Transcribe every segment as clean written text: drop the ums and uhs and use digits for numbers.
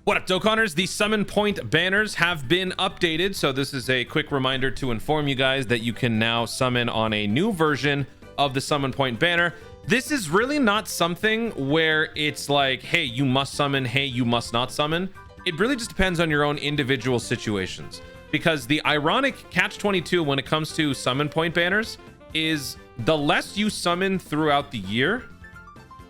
What up, Dokkanners? The summon point banners have been updated, so this is a quick reminder to inform you guys that you can now summon on a new version of the summon point banner. This is really not something where it's like, hey, you must summon, hey, you must not summon. It really just depends on your own individual situations, because the ironic catch-22 when it comes to summon point banners is the less you summon throughout the year,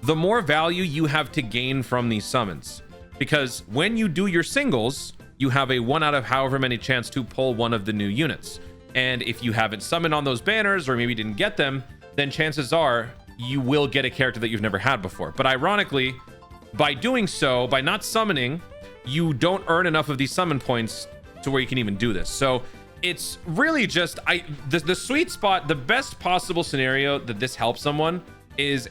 the more value you have to gain from these summons. Because when you do your singles, you have a 1 out of however many chance to pull one of the new units. And if you haven't summoned on those banners or maybe didn't get them, then chances are you will get a character that you've never had before. But ironically, by doing so, by not summoning, you don't earn enough of these summon points to where you can even do this. So it's really just the sweet spot, the best possible scenario that this helps someone is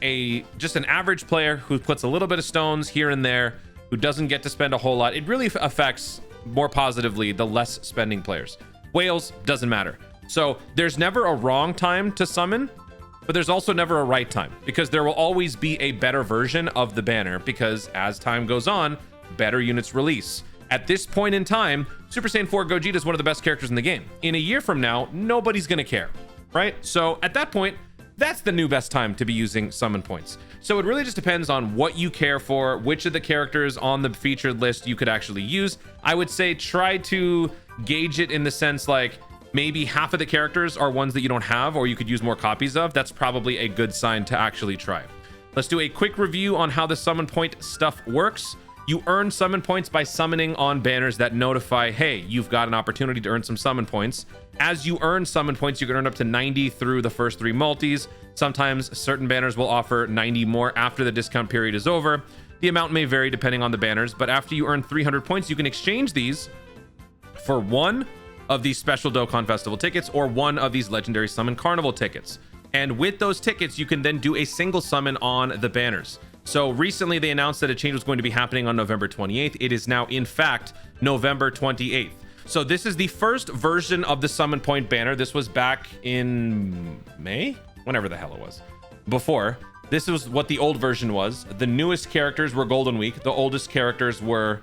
just an average player who puts a little bit of stones here and there, who doesn't get to spend a whole lot. It really affects more positively the less spending players. Whales doesn't matter. So there's never a wrong time to summon, but there's also never a right time, because there will always be a better version of the banner, because as time goes on, better units release. At this point in time, Super Saiyan 4 Gogeta is one of the best characters in the game. In a year from now, nobody's gonna care, right? So at that point, that's the new best time to be using summon points. So it really just depends on what you care for, which of the characters on the featured list you could actually use. I would say try to gauge it in the sense like maybe half of the characters are ones that you don't have or you could use more copies of. That's probably a good sign to actually try. Let's do a quick review on how the summon point stuff works. You earn summon points by summoning on banners that notify, hey, you've got an opportunity to earn some summon points. As you earn summon points, you can earn up to 90 through the first 3 multis. Sometimes certain banners will offer 90 more after the discount period is over. The amount may vary depending on the banners, but after you earn 300 points, you can exchange these for one of these special Dokkan Festival tickets or one of these Legendary Summon Carnival tickets. And with those tickets, you can then do a single summon on the banners. So recently they announced that a change was going to be happening on November 28th. It is now, in fact, November 28th. So this is the first version of the summon point banner. This was back in May, whenever the hell it was. Before, this was what the old version was. The newest characters were Golden Week. The oldest characters were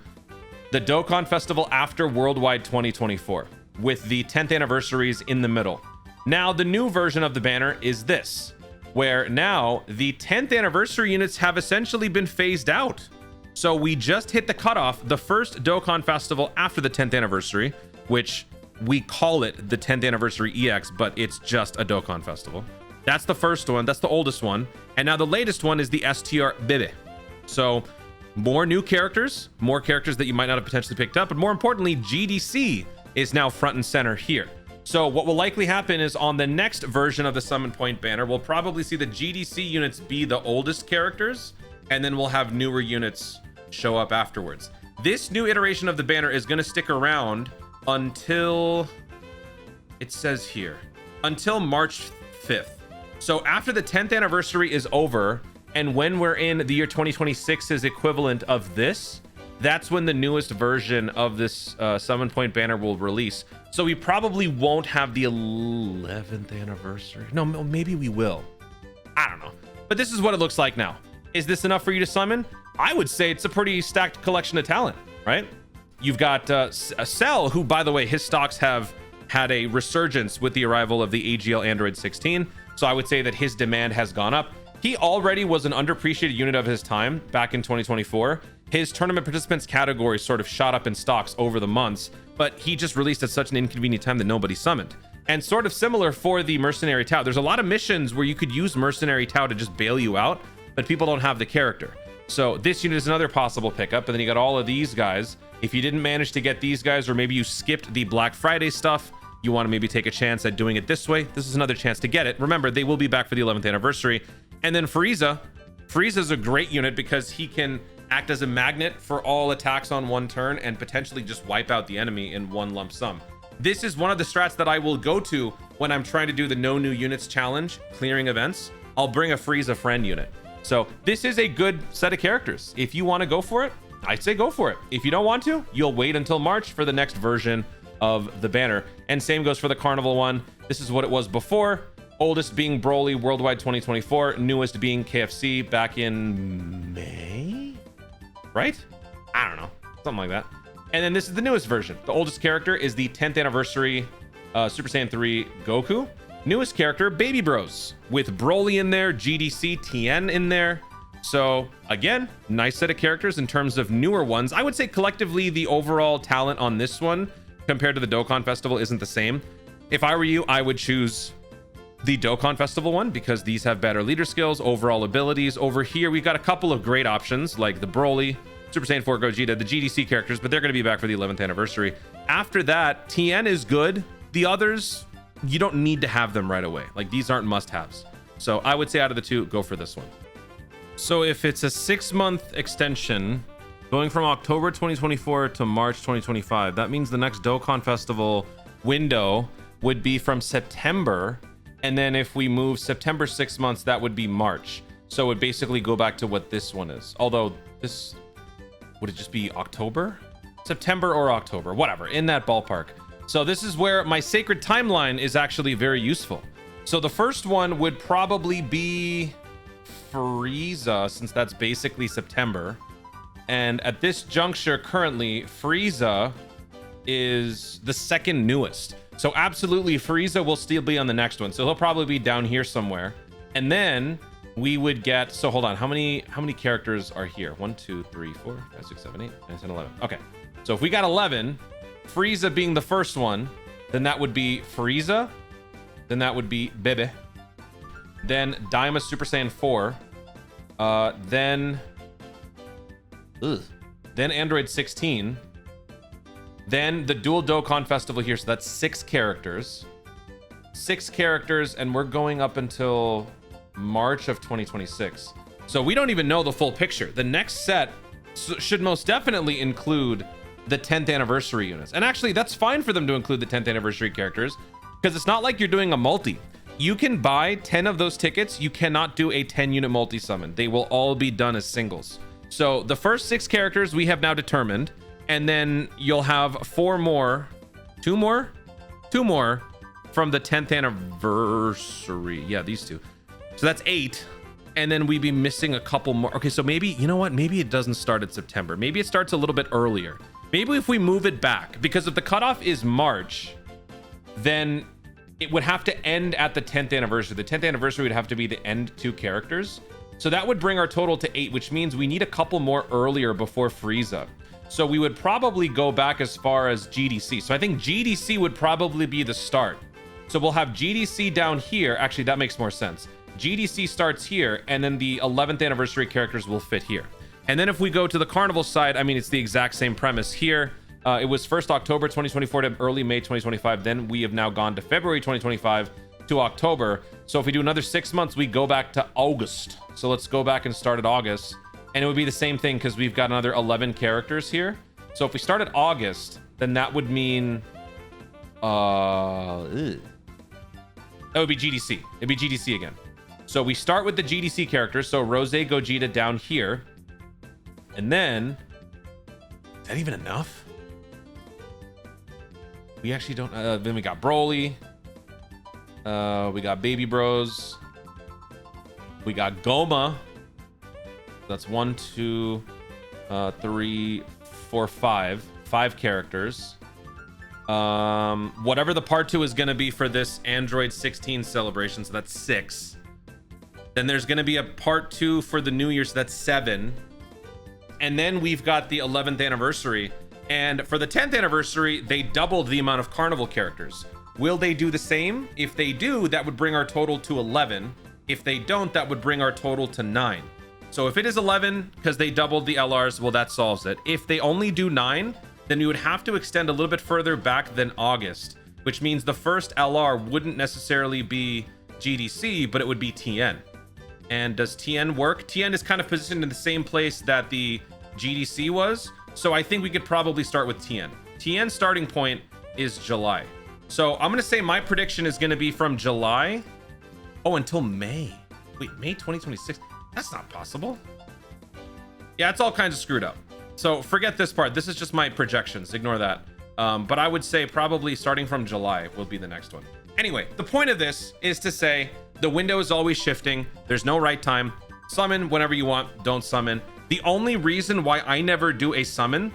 the Dokkan Festival after Worldwide 2024, with the 10th anniversaries in the middle. Now, the new version of the banner is this, where now the 10th anniversary units have essentially been phased out. So we just hit the cutoff, the first Dokkan Festival after the 10th anniversary, which we call it the 10th anniversary EX, but it's just a Dokkan Festival. That's the first one, that's the oldest one. And now the latest one is the STR Bebe. So more new characters, more characters that you might not have potentially picked up, but more importantly, GDC is now front and center here. So what will likely happen is on the next version of the summon point banner, we'll probably see the GDC units be the oldest characters, and then we'll have newer units show up afterwards. This new iteration of the banner is going to stick around until, it says here, until March 5th. So after the 10th anniversary is over, and when we're in the year 2026's equivalent of this, that's when the newest version of this summon point banner will release. So we probably won't have the 11th anniversary. No, maybe we will. I don't know. But this is what it looks like now. Is this enough for you to summon? I would say it's a pretty stacked collection of talent, right? You've got Cell, who, by the way, his stocks have had a resurgence with the arrival of the AGL Android 16. So I would say that his demand has gone up. He already was an underappreciated unit of his time back in 2024. His tournament participants category sort of shot up in stocks over the months, but he just released at such an inconvenient time that nobody summoned. And sort of similar for the Mercenary Tau. There's a lot of missions where you could use Mercenary Tau to just bail you out, but people don't have the character. So this unit is another possible pickup. And then you got all of these guys. If you didn't manage to get these guys, or maybe you skipped the Black Friday stuff, you want to maybe take a chance at doing it this way, this is another chance to get it. Remember, they will be back for the 11th anniversary. And then Frieza. Frieza's a great unit because he can act as a magnet for all attacks on one turn and potentially just wipe out the enemy in one lump sum. This is one of the strats that I will go to when I'm trying to do the no new units challenge, clearing events. I'll bring a Frieza friend unit. So this is a good set of characters. If you want to go for it, I'd say go for it. If you don't want to, you'll wait until March for the next version of the banner. And same goes for the Carnival one. This is what it was before. Oldest being Broly Worldwide 2024, newest being KFC back in May, right? I don't know. something like that. And then this is the newest version. The oldest character is the 10th anniversary Super Saiyan 3 Goku. Newest character, Baby Bros, with Broly in there, GDC, Tien in there. So again, nice set of characters in terms of newer ones. I would say collectively the overall talent on this one compared to the Dokkan Festival isn't the same. If I were you, I would choose the Dokkan Festival one because these have better leader skills, overall abilities. Over here, we've got a couple of great options like the Broly, Super Saiyan 4 Gogeta, the GDC characters, but they're going to be back for the 11th anniversary. After that, Tien is good. The others, you don't need to have them right away. Like, these aren't must-haves. So I would say out of the two, go for this one. So if it's a 6-month extension going from October 2024 to March 2025, that means the next Dokkan Festival window would be from September. And then if we move September 6 months, that would be March. So it would basically go back to what this one is. Although this, would it just be October? September or October, whatever, in that ballpark. So this is where my sacred timeline is actually very useful. So the first one would probably be Frieza, since that's basically September. And at this juncture, currently, Frieza is the second newest. So absolutely, Frieza will still be on the next one. So he'll probably be down here somewhere. And then we would get, so hold on, how many characters are here? 1, 2, 3, 4, 5, 6, 7, 8, 9, 10, 11. Okay. So if we got 11, Frieza being the first one, then that would be Frieza. Then that would be Bebe. Then Daima Super Saiyan 4. Then Android 16. Then the dual Dokkan Festival here. So that's 6 characters. 6 characters, and we're going up until March of 2026. So we don't even know the full picture. The next set should most definitely include the 10th anniversary units. And actually, that's fine for them to include the 10th anniversary characters because it's not like you're doing a multi. You can buy 10 of those tickets. You cannot do a 10-unit multi-summon. They will all be done as singles. So the first 6 characters we have now determined, and then you'll have 4 more, 2 more from the 10th anniversary. Yeah, these 2. So that's 8. And then we'd be missing a couple more. Okay, so maybe, you know what? Maybe it doesn't start at September. Maybe it starts a little bit earlier. Maybe if we move it back, because if the cutoff is March, then it would have to end at the 10th anniversary. The 10th anniversary would have to be the end 2 characters. So that would bring our total to 8, which means we need a couple more earlier before Frieza. So we would probably go back as far as GDC. So I think GDC would probably be the start. So we'll have GDC down here. Actually, that makes more sense. GDC starts here, and then the 11th anniversary characters will fit here. And then if we go to the Carnival side, I mean, it's the exact same premise here. It was first October 2024 to early May 2025. Then we have now gone to February 2025 to October. So if we do another 6 months, we go back to August. So let's go back and start at August. And it would be the same thing because we've got another 11 characters here. So if we start at August, then that would mean... that would be GDC. It'd be GDC again. So we start with the GDC characters. So Rose, Gogeta down here. And then... Is that even enough? We actually don't... then we got Broly. We got Baby Bros. We got Goma. That's 1, 2, 3, 4, 5. 5 characters. Whatever the part 2 is going to be for this Android 16 celebration. So that's 6. Then there's going to be a part 2 for the New Year. So that's 7. And then we've got the 11th anniversary. And for the 10th anniversary, they doubled the amount of Carnival characters. Will they do the same? If they do, that would bring our total to 11. If they don't, that would bring our total to 9. So if it is 11, because they doubled the LRs, well, that solves it. If they only do 9, then we would have to extend a little bit further back than August, which means the first LR wouldn't necessarily be GDC, but it would be Tien. And does Tien work? Tien is kind of positioned in the same place that the GDC was. So I think we could probably start with Tien. Tien's starting point is July. So I'm going to say my prediction is going to be from July. Oh, until May. Wait, May 2026? That's not possible. Yeah, it's all kinds of screwed up. So forget this part. This is just my projections. Ignore that. But I would say probably starting from July will be the next one. Anyway, the point of this is to say the window is always shifting. There's no right time. Summon whenever you want. Don't summon. The only reason why I never do a summon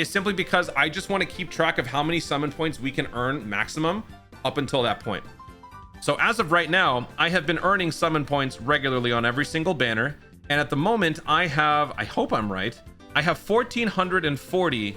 is simply because I just want to keep track of how many summon points we can earn maximum up until that point. So as of right now, I have been earning summon points regularly on every single banner. And at the moment I hope I'm right, I have 1,440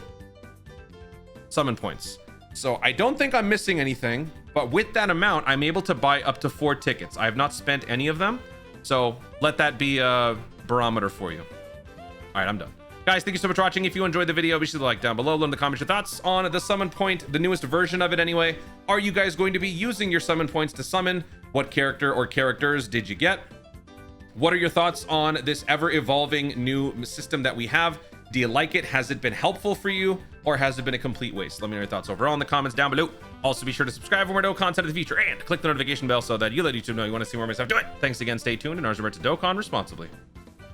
summon points. So I don't think I'm missing anything, but with that amount, I'm able to buy up to 4 tickets. I have not spent any of them. So let that be a barometer for you. All right, I'm done. Guys, thank you so much for watching. If you enjoyed the video, be sure to like down below. Let in the comments your thoughts on the summon point, the newest version of it anyway. Are you guys going to be using your summon points to summon? What character or characters did you get? What are your thoughts on this ever-evolving new system that we have? Do you like it? Has it been helpful for you? Or has it been a complete waste? Let me know your thoughts overall in the comments down below. Also, be sure to subscribe for more Dokkan content in the future and click the notification bell so that you let YouTube know you want to see more of my stuff. Do it. Thanks again. Stay tuned. And ours, remember to Dokkan responsibly.